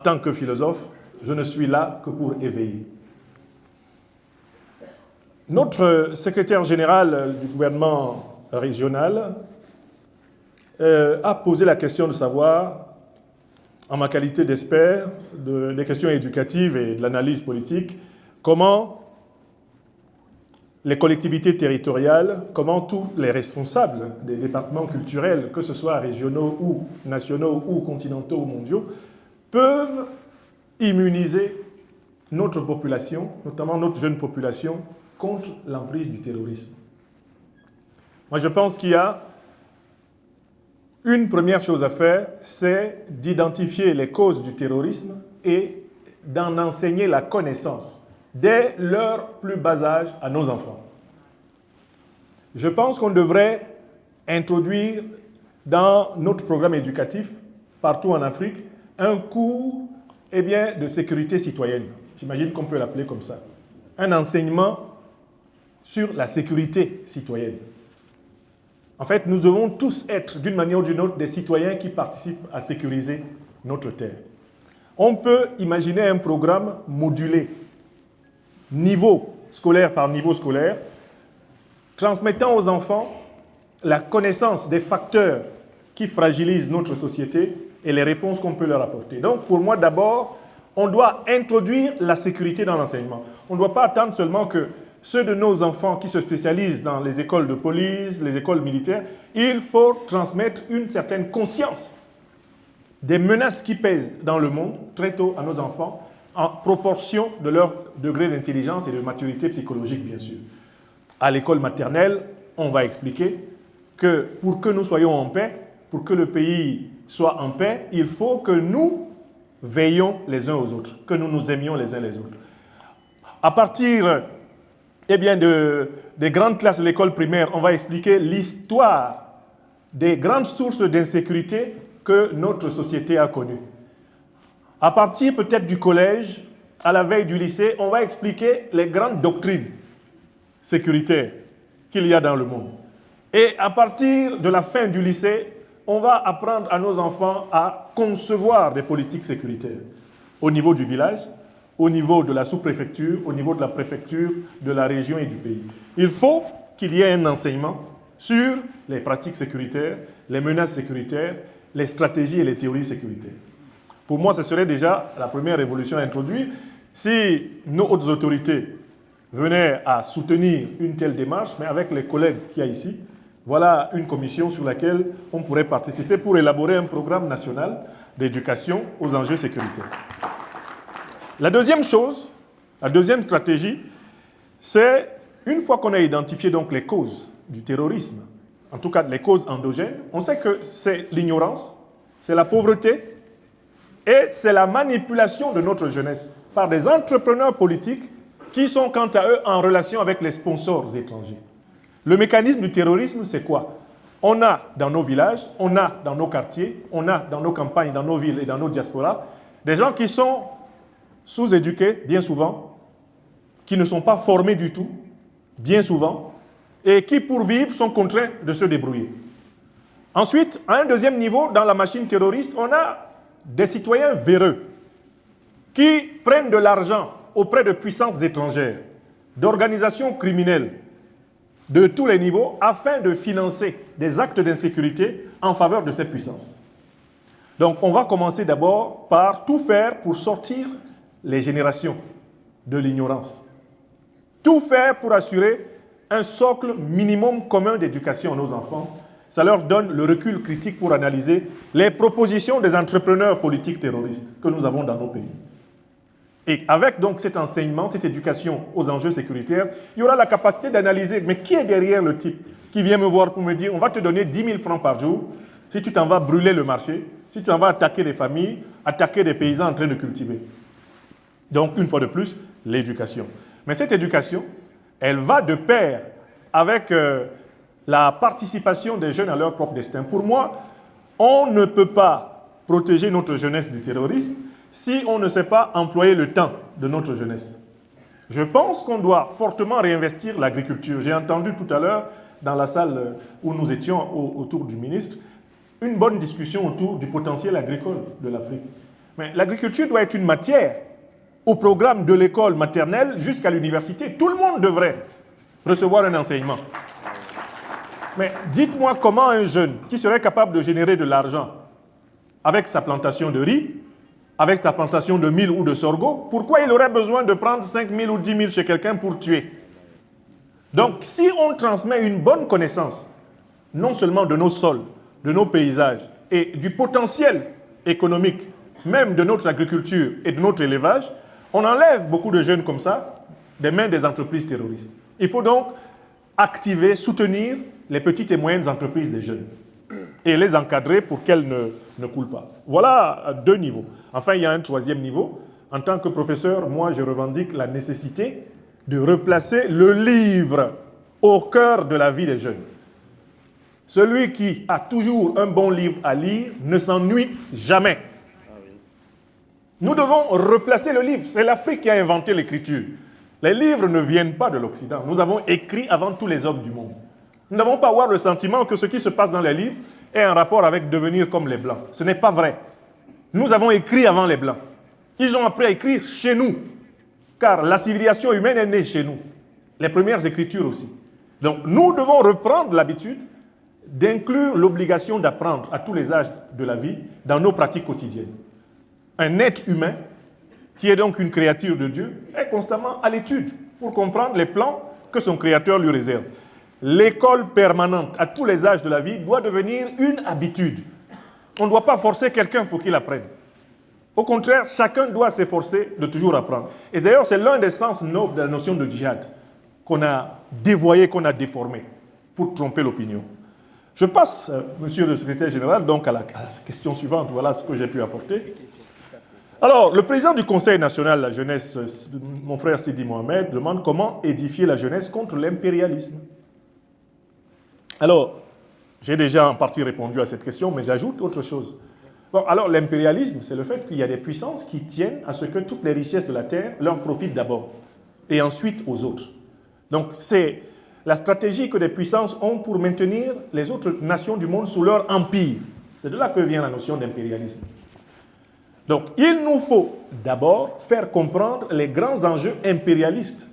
En tant que philosophe, je ne suis là que pour éveiller. Notre secrétaire général du gouvernement régional a posé la question de savoir, en ma qualité d'expert des questions éducatives et de l'analyse politique, comment les collectivités territoriales, comment tous les responsables des départements culturels, que ce soit régionaux ou nationaux ou continentaux ou mondiaux, peuvent immuniser notre population, notamment notre jeune population, contre l'emprise du terrorisme. Moi, je pense qu'il y a une première chose à faire, c'est d'identifier les causes du terrorisme et d'en enseigner la connaissance dès leur plus bas âge à nos enfants. Je pense qu'on devrait introduire dans notre programme éducatif, partout en Afrique, un cours de sécurité citoyenne. J'imagine qu'on peut l'appeler comme ça. Un enseignement sur la sécurité citoyenne. En fait, nous devons tous être, d'une manière ou d'une autre, des citoyens qui participent à sécuriser notre terre. On peut imaginer un programme modulé, niveau scolaire par niveau scolaire, transmettant aux enfants la connaissance des facteurs qui fragilisent notre société et les réponses qu'on peut leur apporter. Donc, pour moi, d'abord, on doit introduire la sécurité dans l'enseignement. On ne doit pas attendre seulement que ceux de nos enfants qui se spécialisent dans les écoles de police, les écoles militaires, il faut transmettre une certaine conscience des menaces qui pèsent dans le monde très tôt à nos enfants, en proportion de leur degré d'intelligence et de maturité psychologique, bien sûr. À l'école maternelle, on va expliquer que pour que nous soyons en paix, pour que le pays soit en paix, il faut que nous veillons les uns aux autres, que nous nous aimions les uns les autres. À partir des grandes classes de l'école primaire, on va expliquer l'histoire des grandes sources d'insécurité que notre société a connues. À partir peut-être du collège, à la veille du lycée, on va expliquer les grandes doctrines sécuritaires qu'il y a dans le monde. Et à partir de la fin du lycée, on va apprendre à nos enfants à concevoir des politiques sécuritaires au niveau du village, au niveau de la sous-préfecture, au niveau de la préfecture, de la région et du pays. Il faut qu'il y ait un enseignement sur les pratiques sécuritaires, les menaces sécuritaires, les stratégies et les théories sécuritaires. Pour moi, ce serait déjà la première révolution à introduire. Si nos hautes autorités venaient à soutenir une telle démarche, mais avec les collègues qu'il y a ici, voilà une commission sur laquelle on pourrait participer pour élaborer un programme national d'éducation aux enjeux sécuritaires. La deuxième chose, la deuxième stratégie, c'est une fois qu'on a identifié donc les causes du terrorisme, en tout cas les causes endogènes, on sait que c'est l'ignorance, c'est la pauvreté et c'est la manipulation de notre jeunesse par des entrepreneurs politiques qui sont quant à eux en relation avec les sponsors étrangers. Le mécanisme du terrorisme, c'est quoi? On a dans nos villages, on a dans nos quartiers, on a dans nos campagnes, dans nos villes et dans nos diasporas, des gens qui sont sous-éduqués, bien souvent, qui ne sont pas formés du tout, bien souvent, et qui, pour vivre, sont contraints de se débrouiller. Ensuite, à un deuxième niveau, dans la machine terroriste, on a des citoyens véreux qui prennent de l'argent auprès de puissances étrangères, d'organisations criminelles de tous les niveaux, afin de financer des actes d'insécurité en faveur de ces puissances. Donc, on va commencer d'abord par tout faire pour sortir les générations de l'ignorance. Tout faire pour assurer un socle minimum commun d'éducation à nos enfants. Ça leur donne le recul critique pour analyser les propositions des entrepreneurs politiques terroristes que nous avons dans nos pays. Et avec donc cet enseignement, cette éducation aux enjeux sécuritaires, il y aura la capacité d'analyser, mais qui est derrière le type qui vient me voir pour me dire, on va te donner 10 000 francs par jour si tu t'en vas brûler le marché, si tu t'en vas attaquer les familles, attaquer des paysans en train de cultiver. Donc, une fois de plus, l'éducation. Mais cette éducation, elle va de pair avec la participation des jeunes à leur propre destin. Pour moi, on ne peut pas protéger notre jeunesse du terrorisme si on ne sait pas employer le temps de notre jeunesse. Je pense qu'on doit fortement réinvestir l'agriculture. J'ai entendu tout à l'heure, dans la salle où nous étions autour du ministre, une bonne discussion autour du potentiel agricole de l'Afrique. Mais l'agriculture doit être une matière au programme de l'école maternelle jusqu'à l'université. Tout le monde devrait recevoir un enseignement. Mais dites-moi comment un jeune qui serait capable de générer de l'argent avec sa plantation de riz, avec ta plantation de mil ou de sorgho, pourquoi il aurait besoin de prendre 5 000 ou 10 000 chez quelqu'un pour tuer? Donc, si on transmet une bonne connaissance, non seulement de nos sols, de nos paysages et du potentiel économique, même de notre agriculture et de notre élevage, on enlève beaucoup de jeunes comme ça des mains des entreprises terroristes. Il faut donc activer, soutenir les petites et moyennes entreprises des jeunes et les encadrer pour qu'elles ne coulent pas. Voilà deux niveaux. Enfin, il y a un troisième niveau. En tant que professeur, moi, je revendique la nécessité de replacer le livre au cœur de la vie des jeunes. Celui qui a toujours un bon livre à lire ne s'ennuie jamais. Nous devons replacer le livre. C'est l'Afrique qui a inventé l'écriture. Les livres ne viennent pas de l'Occident. Nous avons écrit avant tous les hommes du monde. Nous n'avons pas avoir le sentiment que ce qui se passe dans les livres ait un rapport avec devenir comme les Blancs. Ce n'est pas vrai. Nous avons écrit avant les Blancs. Ils ont appris à écrire chez nous. Car la civilisation humaine est née chez nous. Les premières écritures aussi. Donc nous devons reprendre l'habitude d'inclure l'obligation d'apprendre à tous les âges de la vie dans nos pratiques quotidiennes. Un être humain, qui est donc une créature de Dieu, est constamment à l'étude pour comprendre les plans que son Créateur lui réserve. L'école permanente à tous les âges de la vie doit devenir une habitude. On ne doit pas forcer quelqu'un pour qu'il apprenne. Au contraire, chacun doit s'efforcer de toujours apprendre. Et d'ailleurs, c'est l'un des sens nobles de la notion de djihad qu'on a dévoyé, qu'on a déformé pour tromper l'opinion. Je passe, monsieur le secrétaire général, donc à la question suivante. Voilà ce que j'ai pu apporter. Alors, le président du Conseil national de la jeunesse, mon frère Sidi Mohamed, demande comment édifier la jeunesse contre l'impérialisme. Alors, j'ai déjà en partie répondu à cette question, mais j'ajoute autre chose. Bon, alors l'impérialisme, c'est le fait qu'il y a des puissances qui tiennent à ce que toutes les richesses de la terre leur profitent d'abord, et ensuite aux autres. Donc c'est la stratégie que des puissances ont pour maintenir les autres nations du monde sous leur empire. C'est de là que vient la notion d'impérialisme. Donc il nous faut d'abord faire comprendre les grands enjeux impérialistes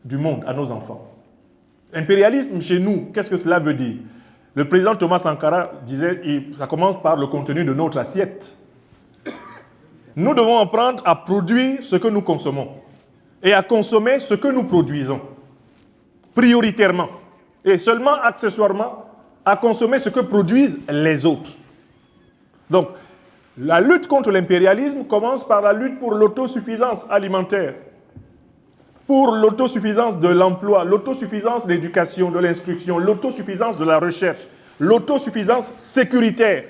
du monde à nos enfants. Impérialisme chez nous, qu'est-ce que cela veut dire? Le président Thomas Sankara disait, ça commence par le contenu de notre assiette. Nous devons apprendre à produire ce que nous consommons et à consommer ce que nous produisons, prioritairement, et seulement accessoirement à consommer ce que produisent les autres. Donc, la lutte contre l'impérialisme commence par la lutte pour l'autosuffisance alimentaire, pour l'autosuffisance de l'emploi, l'autosuffisance de l'éducation, de l'instruction, l'autosuffisance de la recherche, l'autosuffisance sécuritaire.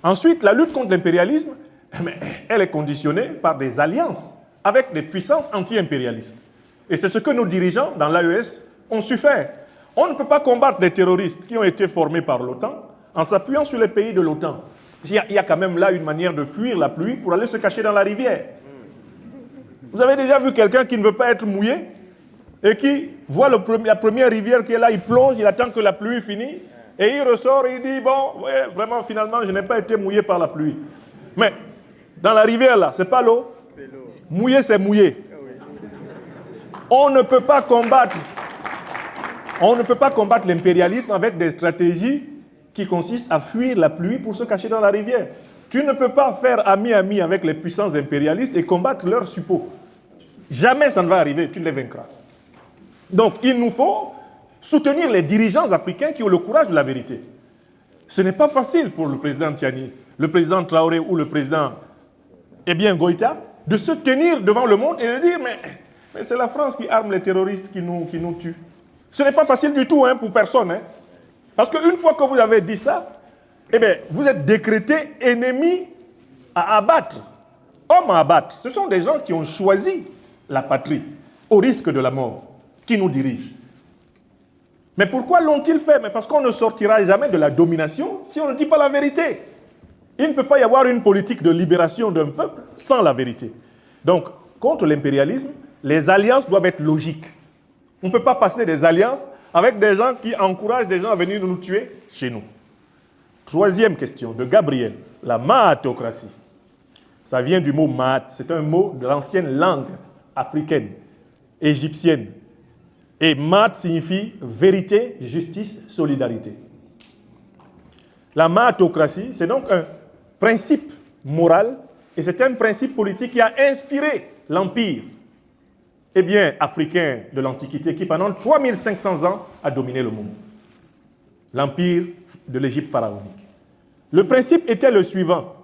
Ensuite, la lutte contre l'impérialisme, elle est conditionnée par des alliances avec des puissances anti-impérialistes. Et c'est ce que nos dirigeants dans l'AES ont su faire. On ne peut pas combattre des terroristes qui ont été formés par l'OTAN en s'appuyant sur les pays de l'OTAN. Il y a quand même là une manière de fuir la pluie pour aller se cacher dans la rivière. Vous avez déjà vu quelqu'un qui ne veut pas être mouillé et qui voit la première rivière qui est là, il plonge, il attend que la pluie finisse et il ressort et il dit, bon, ouais, vraiment, finalement, je n'ai pas été mouillé par la pluie. Mais dans la rivière, là, c'est pas l'eau. C'est l'eau. Mouillé, c'est mouillé. On ne peut pas combattre l'impérialisme avec des stratégies qui consistent à fuir la pluie pour se cacher dans la rivière. Tu ne peux pas faire ami-ami avec les puissances impérialistes et combattre leurs suppôts. Jamais ça ne va arriver, tu ne les vaincras. Donc, il nous faut soutenir les dirigeants africains qui ont le courage de la vérité. Ce n'est pas facile pour le président Tiani, le président Traoré ou le président Goïta de se tenir devant le monde et de dire mais c'est la France qui arme les terroristes qui nous tuent. Ce n'est pas facile du tout pour personne. Parce qu'une fois que vous avez dit ça, vous êtes décrété ennemi à abattre, homme à abattre. Ce sont des gens qui ont choisi la patrie au risque de la mort, qui nous dirigent. Mais pourquoi l'ont-ils fait? Mais parce qu'on ne sortira jamais de la domination si on ne dit pas la vérité. Il ne peut pas y avoir une politique de libération d'un peuple sans la vérité. Donc, contre l'impérialisme, les alliances doivent être logiques. On ne peut pas passer des alliances avec des gens qui encouragent des gens à venir nous tuer chez nous. Troisième question de Gabriel. la mahatocratie. Ça vient du mot mahat, c'est un mot de l'ancienne langue africaine, égyptienne. Et mahat signifie vérité, justice, solidarité. La mahatocratie, c'est donc un principe moral et c'est un principe politique qui a inspiré l'empire africain de l'Antiquité qui pendant 3500 ans a dominé le monde. L'empire de l'Égypte pharaonique. Le principe était le suivant.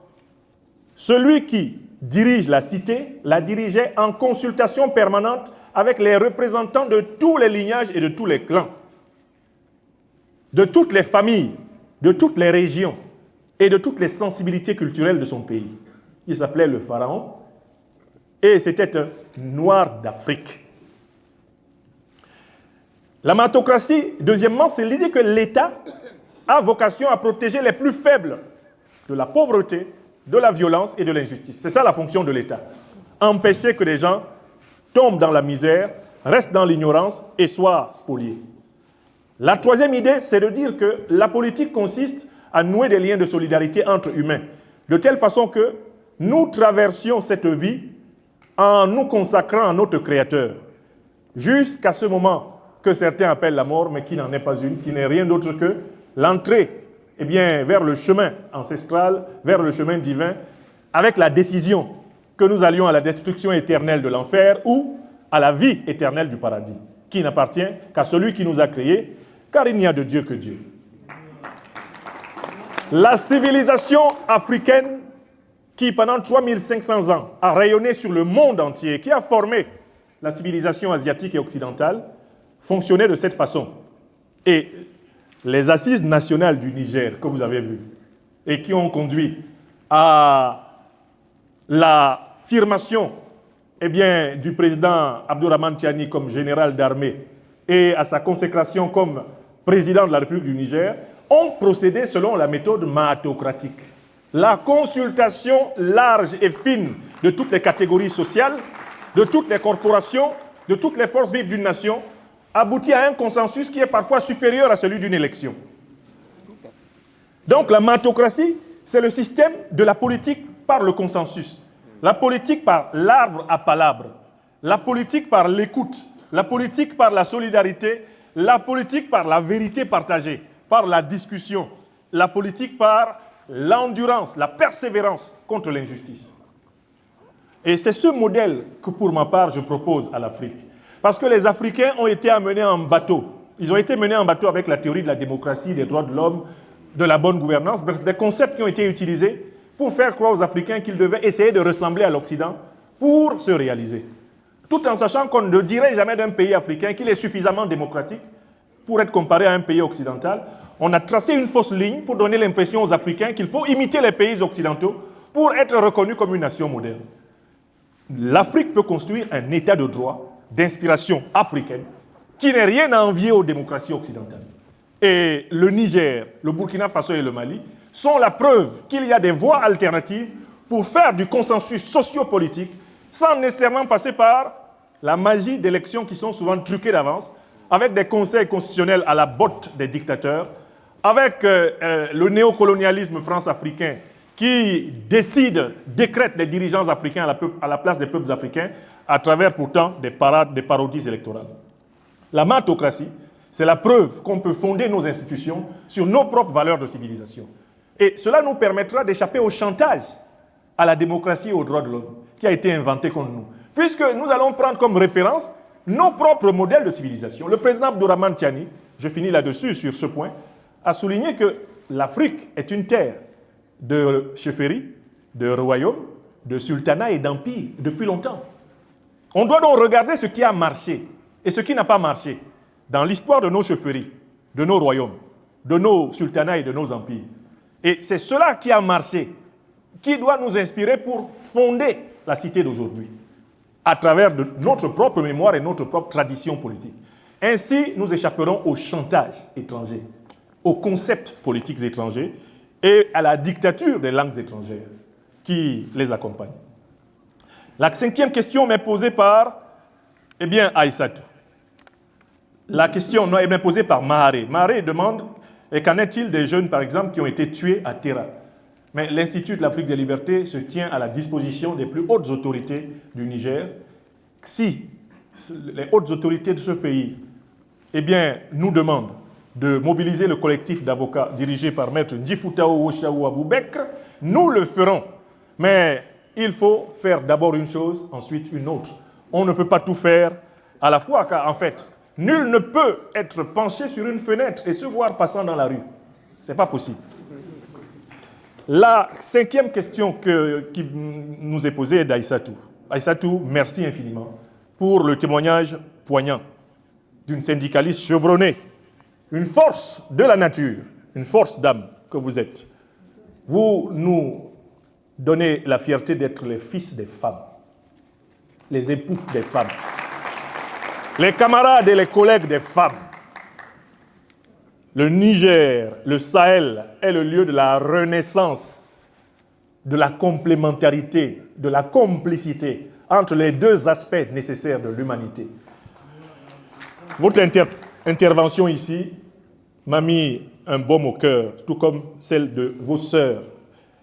Celui qui dirige la cité la dirigeait en consultation permanente avec les représentants de tous les lignages et de tous les clans, de toutes les familles, de toutes les régions et de toutes les sensibilités culturelles de son pays. Il s'appelait le pharaon et c'était un noir d'Afrique. La mahatocratie, deuxièmement, c'est l'idée que l'État a vocation à protéger les plus faibles de la pauvreté, de la violence et de l'injustice. C'est ça la fonction de l'État. Empêcher que les gens tombent dans la misère, restent dans l'ignorance et soient spoliés. La troisième idée, c'est de dire que la politique consiste à nouer des liens de solidarité entre humains, de telle façon que nous traversions cette vie en nous consacrant à notre Créateur, jusqu'à ce moment que certains appellent la mort, mais qui n'en est pas une, qui n'est rien d'autre que l'entrée vers le chemin ancestral, vers le chemin divin, avec la décision que nous allions à la destruction éternelle de l'enfer ou à la vie éternelle du paradis, qui n'appartient qu'à celui qui nous a créés, car il n'y a de Dieu que Dieu. La civilisation africaine, qui pendant 3500 ans a rayonné sur le monde entier, qui a formé la civilisation asiatique et occidentale, fonctionnait de cette façon. Et les assises nationales du Niger, que vous avez vues, et qui ont conduit à l'affirmation du président Abdourahmane Tiani comme général d'armée et à sa consécration comme président de la République du Niger, ont procédé selon la méthode mahatocratique. La consultation large et fine de toutes les catégories sociales, de toutes les corporations, de toutes les forces vives d'une nation, aboutit à un consensus qui est parfois supérieur à celui d'une élection. Donc la mahatocratie, c'est le système de la politique par le consensus. La politique par l'arbre à palabre, la politique par l'écoute, la politique par la solidarité, la politique par la vérité partagée, par la discussion, la politique par l'endurance, la persévérance contre l'injustice. Et c'est ce modèle que pour ma part je propose à l'Afrique. Parce que les Africains ont été amenés en bateau. Ils ont été menés en bateau avec la théorie de la démocratie, des droits de l'homme, de la bonne gouvernance, bref, des concepts qui ont été utilisés pour faire croire aux Africains qu'ils devaient essayer de ressembler à l'Occident pour se réaliser. Tout en sachant qu'on ne dirait jamais d'un pays africain qu'il est suffisamment démocratique pour être comparé à un pays occidental. On a tracé une fausse ligne pour donner l'impression aux Africains qu'il faut imiter les pays occidentaux pour être reconnu comme une nation moderne. L'Afrique peut construire un état de droit d'inspiration africaine qui n'est rien à envier aux démocraties occidentales. Et le Niger, le Burkina Faso et le Mali sont la preuve qu'il y a des voies alternatives pour faire du consensus sociopolitique sans nécessairement passer par la magie d'élections qui sont souvent truquées d'avance, avec des conseils constitutionnels à la botte des dictateurs, avec le néocolonialisme france-africain qui décrète les dirigeants africains à la place des peuples africains, à travers pourtant des parodies électorales. La mahatocratie, c'est la preuve qu'on peut fonder nos institutions sur nos propres valeurs de civilisation. Et cela nous permettra d'échapper au chantage à la démocratie et aux droits de l'homme qui a été inventé contre nous. Puisque nous allons prendre comme référence nos propres modèles de civilisation. Le président Abdourahmane Tiani, je finis là-dessus sur ce point, a souligné que l'Afrique est une terre de chefferie, de royaume, de sultanat et d'empire depuis longtemps. On doit donc regarder ce qui a marché et ce qui n'a pas marché dans l'histoire de nos chefferies, de nos royaumes, de nos sultanats et de nos empires. Et c'est cela qui a marché, qui doit nous inspirer pour fonder la cité d'aujourd'hui, à travers notre propre mémoire et notre propre tradition politique. Ainsi, nous échapperons au chantage étranger, aux concepts politiques étrangers et à la dictature des langues étrangères qui les accompagnent. La cinquième question m'est posée par, Aïssatou. La question m'est posée par Maharé. Maharé demande, qu'en est-il des jeunes, par exemple, qui ont été tués à Terra? Mais l'Institut de l'Afrique des libertés se tient à la disposition des plus hautes autorités du Niger. Si les hautes autorités de ce pays nous demandent de mobiliser le collectif d'avocats dirigé par Maître Ndjifutao Woshaou Aboubekr, nous le ferons. Mais il faut faire d'abord une chose, ensuite une autre. On ne peut pas tout faire à la fois, car en fait, nul ne peut être penché sur une fenêtre et se voir passant dans la rue. Ce n'est pas possible. La 5e question qui nous est posée est d'Aïssatou. Aïssatou, merci infiniment pour le témoignage poignant d'une syndicaliste chevronnée, une force de la nature, une force d'âme que vous êtes. Vous nous donnez la fierté d'être les fils des femmes, les époux des femmes, les camarades et les collègues des femmes. Le Niger, le Sahel, est le lieu de la renaissance, de la complémentarité, de la complicité entre les deux aspects nécessaires de l'humanité. Votre intervention ici m'a mis un baume au cœur, tout comme celle de vos sœurs,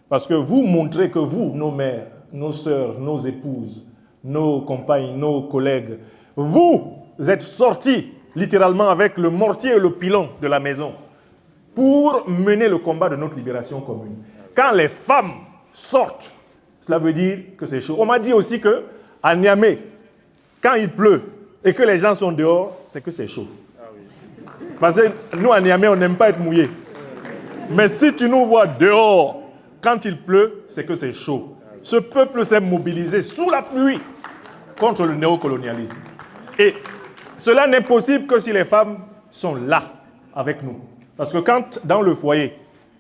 parce que vous montrez que vous, nos mères, nos sœurs, nos épouses, nos compagnes, nos collègues, vous êtes sortis littéralement avec le mortier et le pilon de la maison pour mener le combat de notre libération commune. Quand les femmes sortent, cela veut dire que c'est chaud. On m'a dit aussi qu'à Niamey, quand il pleut et que les gens sont dehors, c'est que c'est chaud. Parce que nous, à Niamey, on n'aime pas être mouillés. Mais si tu nous vois dehors, quand il pleut, c'est que c'est chaud. Ce peuple s'est mobilisé sous la pluie contre le néocolonialisme. Et cela n'est possible que si les femmes sont là, avec nous. Parce que quand, dans le foyer,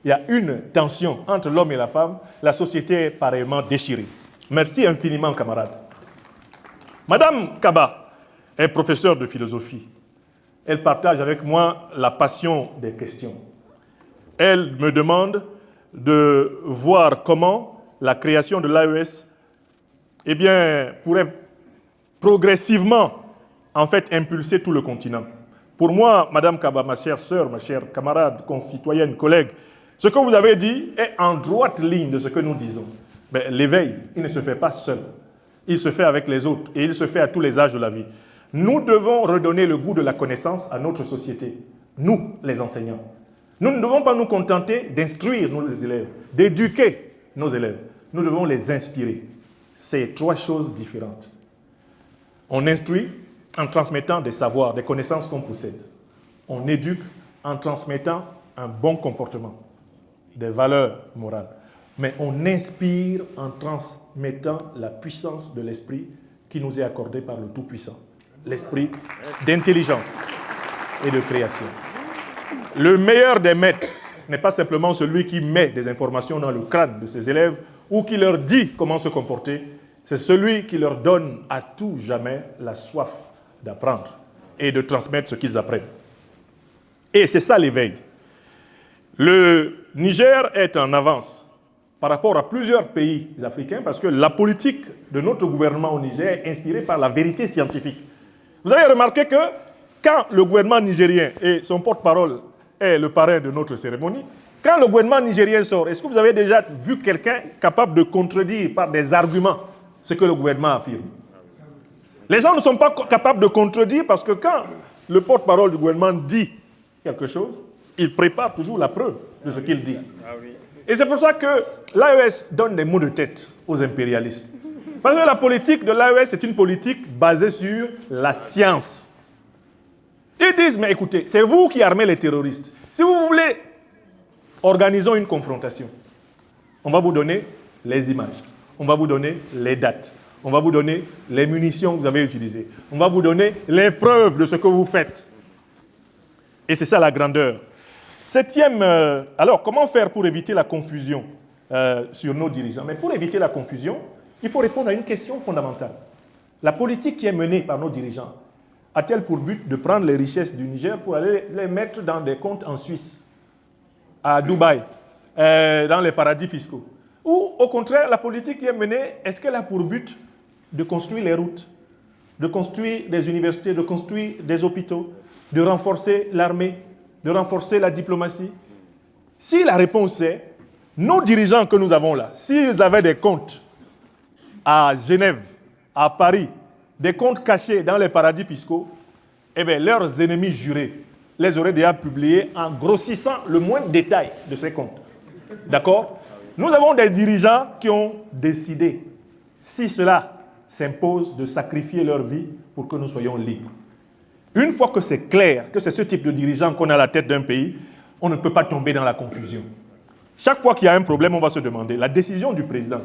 il y a une tension entre l'homme et la femme, la société est pareillement déchirée. Merci infiniment, camarades. Madame Kaba est professeure de philosophie. Elle partage avec moi la passion des questions. Elle me demande de voir comment la création de l'AES pourrait progressivement en fait impulser tout le continent. Pour moi, Madame Kaba, ma chère sœur, ma chère camarade, concitoyenne, collègue, ce que vous avez dit est en droite ligne de ce que nous disons. Mais l'éveil, il ne se fait pas seul. Il se fait avec les autres et il se fait à tous les âges de la vie. Nous devons redonner le goût de la connaissance à notre société, nous, les enseignants. Nous ne devons pas nous contenter d'instruire nos élèves, d'éduquer nos élèves. Nous devons les inspirer. C'est trois choses différentes. On instruit en transmettant des savoirs, des connaissances qu'on possède. On éduque en transmettant un bon comportement, des valeurs morales. Mais on inspire en transmettant la puissance de l'esprit qui nous est accordée par le Tout-Puissant. L'esprit d'intelligence et de création. Le meilleur des maîtres n'est pas simplement celui qui met des informations dans le crâne de ses élèves ou qui leur dit comment se comporter, c'est celui qui leur donne à tout jamais la soif d'apprendre et de transmettre ce qu'ils apprennent. Et c'est ça l'éveil. Le Niger est en avance par rapport à plusieurs pays africains parce que la politique de notre gouvernement au Niger est inspirée par la vérité scientifique. Vous avez remarqué que quand le gouvernement nigérien, et son porte-parole est le parrain de notre cérémonie, quand le gouvernement nigérien sort, est-ce que vous avez déjà vu quelqu'un capable de contredire par des arguments ce que le gouvernement affirme? Les gens ne sont pas capables de contredire parce que quand le porte-parole du gouvernement dit quelque chose, il prépare toujours la preuve de ce qu'il dit. Et c'est pour ça que l'AES donne des mots de tête aux impérialistes. Parce que la politique de l'AES est une politique basée sur la science. Ils disent, mais écoutez, c'est vous qui armez les terroristes. Si vous voulez, organisons une confrontation. On va vous donner les images. On va vous donner les dates. On va vous donner les munitions que vous avez utilisées. On va vous donner les preuves de ce que vous faites. Et c'est ça la grandeur. Septième, alors comment faire pour éviter la confusion sur nos dirigeants? Mais pour éviter la confusion, il faut répondre à une question fondamentale. La politique qui est menée par nos dirigeants a-t-elle pour but de prendre les richesses du Niger pour aller les mettre dans des comptes en Suisse, à Dubaï, dans les paradis fiscaux? Ou au contraire, la politique qui est menée, est-ce qu'elle a pour but de construire les routes, de construire des universités, de construire des hôpitaux, de renforcer l'armée, de renforcer la diplomatie? Si la réponse est Nos dirigeants que nous avons là, s'ils avaient des comptes à Genève, à Paris, des comptes cachés dans les paradis fiscaux, eh bien, leurs ennemis jurés les auraient déjà publiés en grossissant le moindre détail de ces comptes. D'accord? Nous avons des dirigeants qui ont décidé, si cela s'impose, de sacrifier leur vie pour que nous soyons libres. Une fois que c'est clair que c'est ce type de dirigeant qu'on a à la tête d'un pays, on ne peut pas tomber dans la confusion. Chaque fois qu'il y a un problème, on va se demander la décision du président,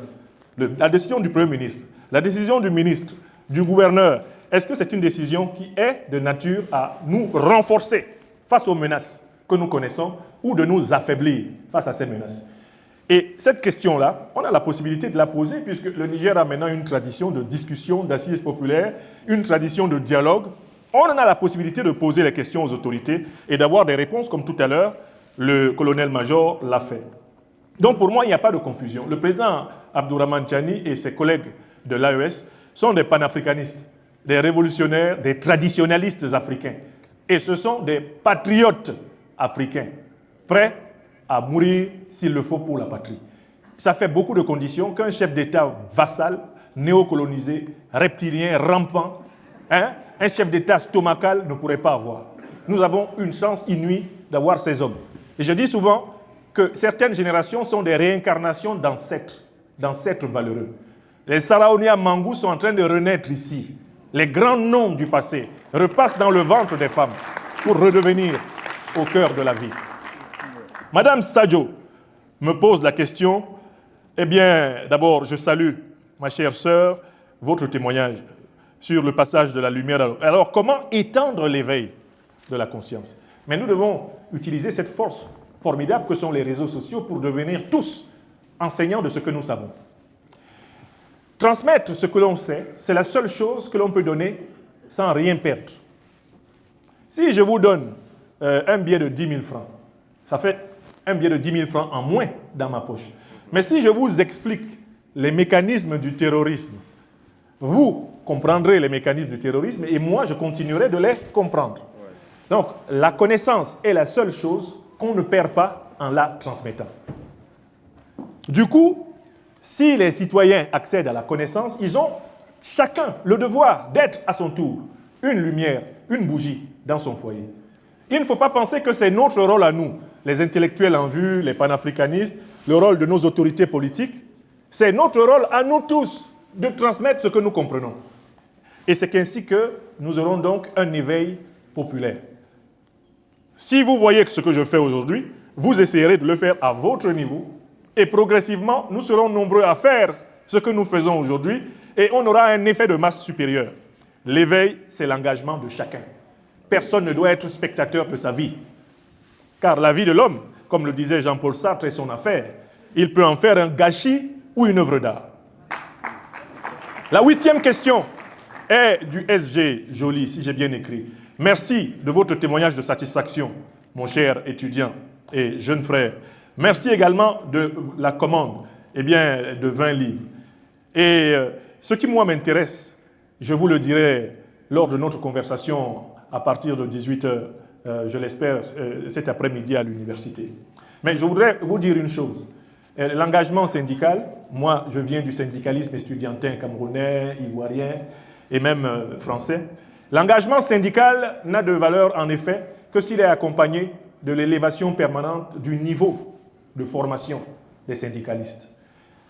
la décision du Premier ministre, la décision du ministre, du gouverneur, est-ce que c'est une décision qui est de nature à nous renforcer face aux menaces que nous connaissons ou de nous affaiblir face à ces menaces? Et cette question-là, on a la possibilité de la poser puisque le Niger a maintenant une tradition de discussion, d'assises populaires, une tradition de dialogue. On en a la possibilité de poser les questions aux autorités et d'avoir des réponses comme tout à l'heure, le colonel-major l'a fait. Donc pour moi, il n'y a pas de confusion. Le président Abdourahmane Tchani et ses collègues de l'AES sont des panafricanistes, des révolutionnaires, des traditionalistes africains. Et ce sont des patriotes africains, prêts à mourir s'il le faut pour la patrie. Ça fait beaucoup de conditions qu'un chef d'État vassal, néocolonisé, reptilien, rampant, un chef d'État stomacal ne pourrait pas avoir. Nous avons une chance inouïe d'avoir ces hommes. Et je dis souvent que certaines générations sont des réincarnations d'ancêtres valeureux. Les Saraonia Mangou sont en train de renaître ici. Les grands noms du passé repassent dans le ventre des femmes pour redevenir au cœur de la vie. Madame Sadio me pose la question. Eh bien, d'abord, je salue, ma chère sœur, votre témoignage sur le passage de la lumière. Alors, comment étendre l'éveil de la conscience? Mais nous devons utiliser cette force formidable que sont les réseaux sociaux pour devenir tous enseignants de ce que nous savons. Transmettre ce que l'on sait, c'est la seule chose que l'on peut donner sans rien perdre. Si je vous donne un billet de 10 000 francs, ça fait un billet de 10 000 francs en moins dans ma poche. Mais si je vous explique les mécanismes du terrorisme, vous comprendrez les mécanismes du terrorisme et moi, je continuerai de les comprendre. Donc, la connaissance est la seule chose qu'on ne perd pas en la transmettant. Du coup, si les citoyens accèdent à la connaissance, ils ont chacun le devoir d'être à son tour une lumière, une bougie dans son foyer. Il ne faut pas penser que c'est notre rôle à nous, les intellectuels en vue, les panafricanistes, le rôle de nos autorités politiques. C'est notre rôle à nous tous de transmettre ce que nous comprenons. Et c'est ainsi que nous aurons donc un éveil populaire. Si vous voyez ce que je fais aujourd'hui, vous essayerez de le faire à votre niveau et progressivement, nous serons nombreux à faire ce que nous faisons aujourd'hui et on aura un effet de masse supérieur. L'éveil, c'est l'engagement de chacun. Personne ne doit être spectateur de sa vie. Car la vie de l'homme, comme le disait Jean-Paul Sartre, est son affaire. Il peut en faire un gâchis ou une œuvre d'art. La 8e question est du SG Joly, si j'ai bien écrit. Merci de votre témoignage de satisfaction, mon cher étudiant et jeune frère. Merci également de la commande de 20 livres. Et ce qui, moi, m'intéresse, je vous le dirai lors de notre conversation à partir de 18h, je l'espère, cet après-midi à l'université. Mais je voudrais vous dire une chose. L'engagement syndical, moi, je viens du syndicalisme estudiantin camerounais, ivoirien et même français. L'engagement syndical n'a de valeur, en effet, que s'il est accompagné de l'élévation permanente du niveau de formation des syndicalistes.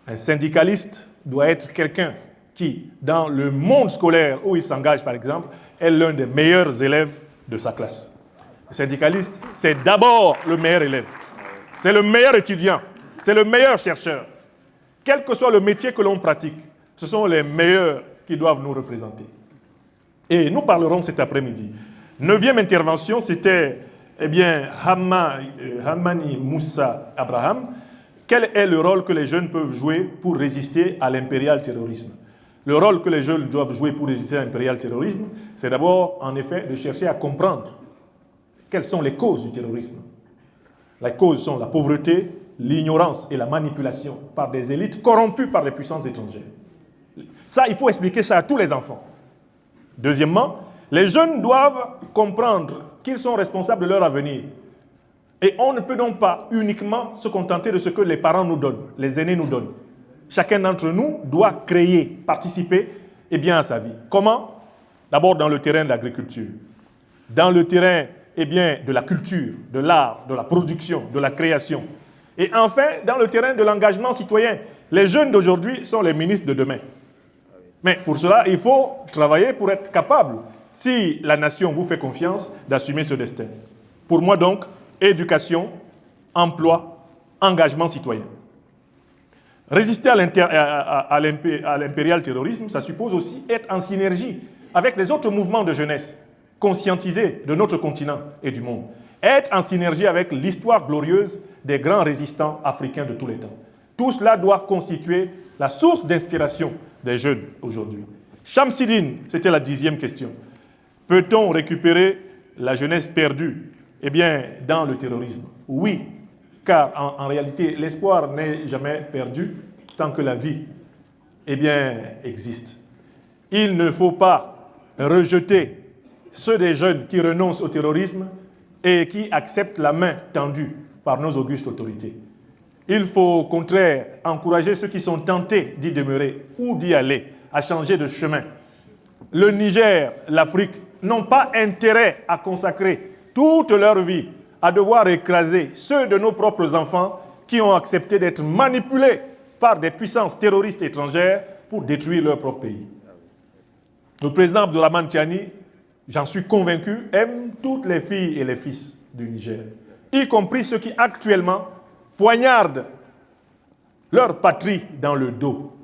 Un syndicaliste doit être quelqu'un qui, dans le monde scolaire où il s'engage, par exemple, est l'un des meilleurs élèves de sa classe. Le syndicaliste, c'est d'abord le meilleur élève. C'est le meilleur étudiant. C'est le meilleur chercheur. Quel que soit le métier que l'on pratique, ce sont les meilleurs qui doivent nous représenter. Et nous parlerons cet après-midi. 9e intervention, c'était Hamani Moussa Abraham. Quel est le rôle que les jeunes peuvent jouer pour résister à l'impérial terrorisme? Le rôle que les jeunes doivent jouer pour résister à l'impérial terrorisme, c'est d'abord, en effet, de chercher à comprendre quelles sont les causes du terrorisme. Les causes sont la pauvreté, l'ignorance et la manipulation par des élites corrompues par les puissances étrangères. Ça, il faut expliquer ça à tous les enfants. Deuxièmement, les jeunes doivent comprendre qu'ils sont responsables de leur avenir. Et on ne peut donc pas uniquement se contenter de ce que les parents nous donnent, les aînés nous donnent. Chacun d'entre nous doit créer, participer à sa vie. Comment? D'abord dans le terrain de l'agriculture, dans le terrain de la culture, de l'art, de la production, de la création. Et enfin, dans le terrain de l'engagement citoyen. Les jeunes d'aujourd'hui sont les ministres de demain. Mais pour cela, il faut travailler pour être capable, si la nation vous fait confiance, d'assumer ce destin. Pour moi donc, éducation, emploi, engagement citoyen. Résister à l'impérial terrorisme, ça suppose aussi être en synergie avec les autres mouvements de jeunesse, conscientisés de notre continent et du monde. Être en synergie avec l'histoire glorieuse des grands résistants africains de tous les temps. Tout cela doit constituer la source d'inspiration des jeunes aujourd'hui. Shamsidine, c'était la 10e question. Peut-on récupérer la jeunesse perdue dans le terrorisme? Oui, car en réalité, l'espoir n'est jamais perdu tant que la vie existe. Il ne faut pas rejeter ceux des jeunes qui renoncent au terrorisme et qui acceptent la main tendue par nos augustes autorités. Il faut au contraire encourager ceux qui sont tentés d'y demeurer ou d'y aller, à changer de chemin. Le Niger, l'Afrique n'ont pas intérêt à consacrer toute leur vie à devoir écraser ceux de nos propres enfants qui ont accepté d'être manipulés par des puissances terroristes étrangères pour détruire leur propre pays. Le président Abdourahmane Tiani, j'en suis convaincu, aime toutes les filles et les fils du Niger, y compris ceux qui actuellement poignardent leur patrie dans le dos.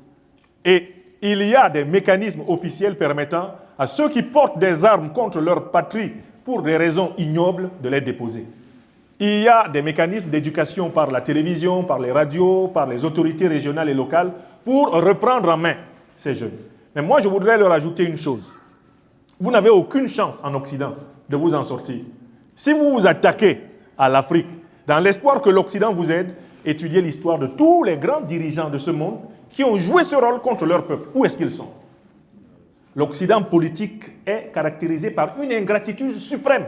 Et il y a des mécanismes officiels permettant à ceux qui portent des armes contre leur patrie pour des raisons ignobles de les déposer. Il y a des mécanismes d'éducation par la télévision, par les radios, par les autorités régionales et locales pour reprendre en main ces jeunes. Mais moi, je voudrais leur ajouter une chose. Vous n'avez aucune chance en Occident de vous en sortir. Si vous vous attaquez à l'Afrique, dans l'espoir que l'Occident vous aide, étudiez l'histoire de tous les grands dirigeants de ce monde qui ont joué ce rôle contre leur peuple. Où est-ce qu'ils sont? L'Occident politique est caractérisé par une ingratitude suprême.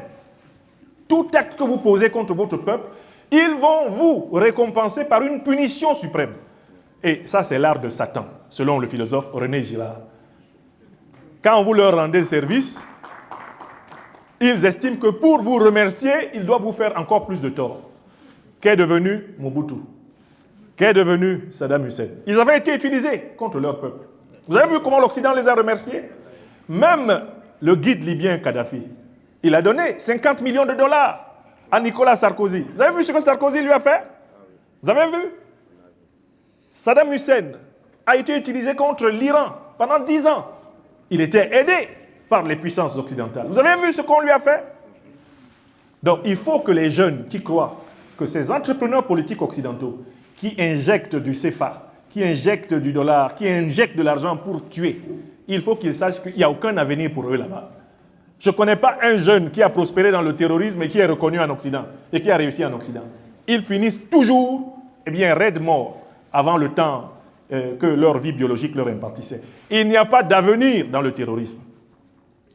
Tout acte que vous posez contre votre peuple, ils vont vous récompenser par une punition suprême. Et ça, c'est l'art de Satan, selon le philosophe René Girard. Quand vous leur rendez service, ils estiment que pour vous remercier, ils doivent vous faire encore plus de tort. Qu'est devenu Mobutu? Qu'est devenu Saddam Hussein? Ils avaient été utilisés contre leur peuple. Vous avez vu comment l'Occident les a remerciés? Même le guide libyen Kadhafi, il a donné 50 millions de dollars à Nicolas Sarkozy. Vous avez vu ce que Sarkozy lui a fait? Vous avez vu? Saddam Hussein a été utilisé contre l'Iran pendant 10 ans. Il était aidé par les puissances occidentales. Vous avez vu ce qu'on lui a fait? Donc il faut que les jeunes qui croient que ces entrepreneurs politiques occidentaux qui injectent du CFA, qui injectent du dollar, qui injectent de l'argent pour tuer, il faut qu'ils sachent qu'il n'y a aucun avenir pour eux là-bas. Je ne connais pas un jeune qui a prospéré dans le terrorisme et qui est reconnu en Occident et qui a réussi en Occident. Ils finissent toujours, raides morts avant le temps que leur vie biologique leur impartissait. Il n'y a pas d'avenir dans le terrorisme.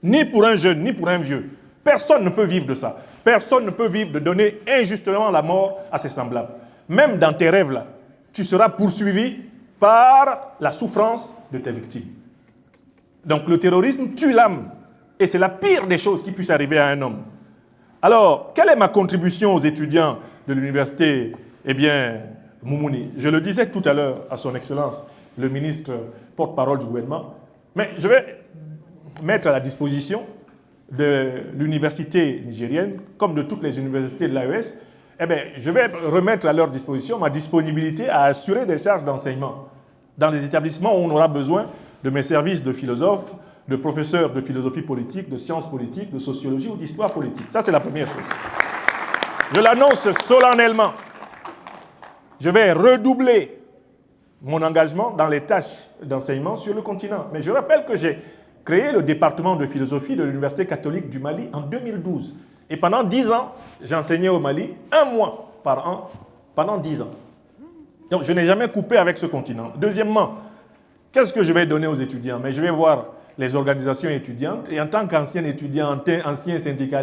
Ni pour un jeune, ni pour un vieux. Personne ne peut vivre de ça. Personne ne peut vivre de donner injustement la mort à ses semblables. Même dans tes rêves, là, tu seras poursuivi par la souffrance de tes victimes. Donc le terrorisme tue l'âme. Et c'est la pire des choses qui puisse arriver à un homme. Alors, quelle est ma contribution aux étudiants de l'université Moumouni? Je le disais tout à l'heure à son Excellence, le ministre porte-parole du gouvernement, mais je vais mettre à la disposition de l'université nigérienne, comme de toutes les universités de l'AES, je vais remettre à leur disposition ma disponibilité à assurer des charges d'enseignement dans les établissements où on aura besoin de mes services de philosophe, de professeur de philosophie politique, de sciences politiques, de sociologie ou d'histoire politique. Ça, c'est la première chose. Je l'annonce solennellement. Je vais redoubler mon engagement dans les tâches d'enseignement sur le continent. Mais je rappelle que j'ai créé le département de philosophie de l'Université catholique du Mali en 2012. Et pendant 10 ans, j'enseignais au Mali 1 mois par an pendant 10 ans. Donc, je n'ai jamais coupé avec ce continent. Deuxièmement, qu'est-ce que je vais donner aux étudiants? Mais je vais voir les organisations étudiantes et en tant qu'ancien étudiant, ancien syndicaliste,